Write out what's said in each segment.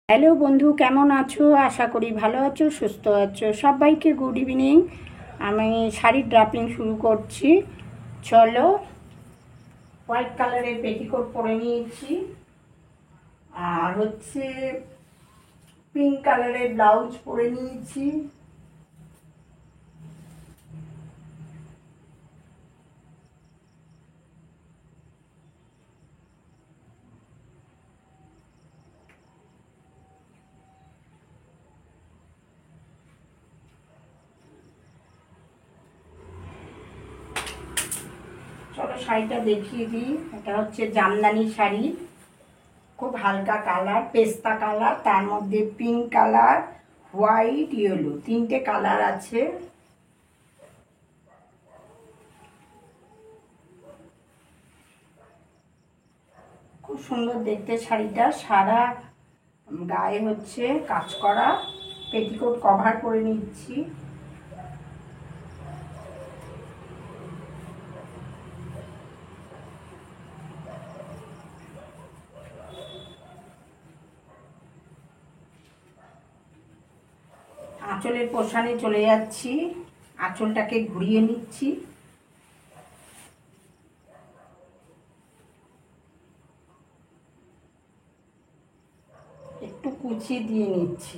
Hello বন্ধু, কেমন আছো? আশা করি ভালো আছো, সুস্থ আছো। সবাইকে গুড ইভিনিং। আমি শাড়ির ড্রাপিং শুরু করছি। চলো, হোয়াইট কালারের পেটিকোট পরে নিয়েছি, আর হচ্ছে পিঙ্ক কালারের ব্লাউজ পরে নিয়েছি। চলো শাড়িটা দেখিয়ে দিই। এটা হচ্ছে জামদানি শাড়ি, খুব হালকা কালার, পেস্তা কালার, তার মধ্যে পিঙ্ক কালার, হোয়াইট, ইয়েলো, তিনটে কালার আছে। খুব সুন্দর দেখতে শাড়িটা। সারা গায়ে হচ্ছে কাজ করা। পেটিকোট কভার করে নিচ্ছি। আঁচলের পোষণে চলে যাচ্ছি। আঁচলটাকে ঘুরিয়ে নিচ্ছি। একটু কুচি দিয়ে নিচ্ছি।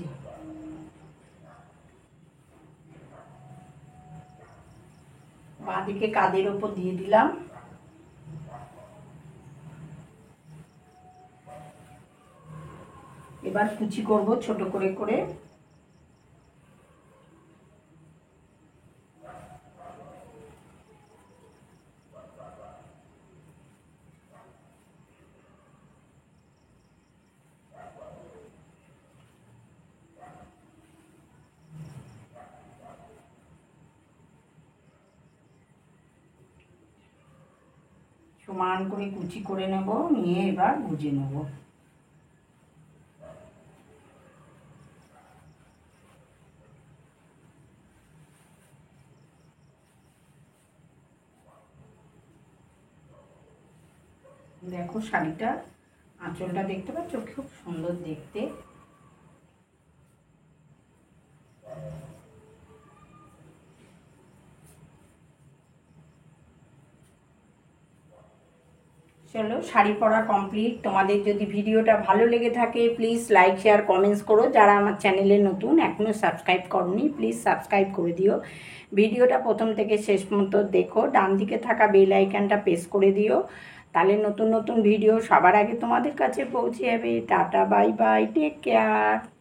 বাঁদিকে কাঁধের ওপর দিয়ে দিলাম। এবার কুচি করব ছোট করে করে। সমান করে কুচি করে নেব, নিয়ে এবার গুজে নেব। দেখো শাড়িটা, আঁচলটা দেখতে পাচ্ছ, খুব সুন্দর দেখতে। চলো, শাড়ি পরা কমপ্লিট। তোমাদের যদি ভিডিওটা ভালো লেগে থাকে প্লিজ লাইক, শেয়ার, কমেন্টস করো। যারা আমার চ্যানেলে নতুন, এখনও সাবস্ক্রাইব করোনি, প্লিজ সাবস্ক্রাইব করে দিও। ভিডিওটা প্রথম থেকে শেষ পর্যন্ত দেখো। ডান দিকে থাকা বেল আইকনটা প্রেস করে দিও, তাহলে নতুন নতুন ভিডিও সবার আগে তোমাদের কাছে পৌঁছে যাবে। Tata, bye bye, take care.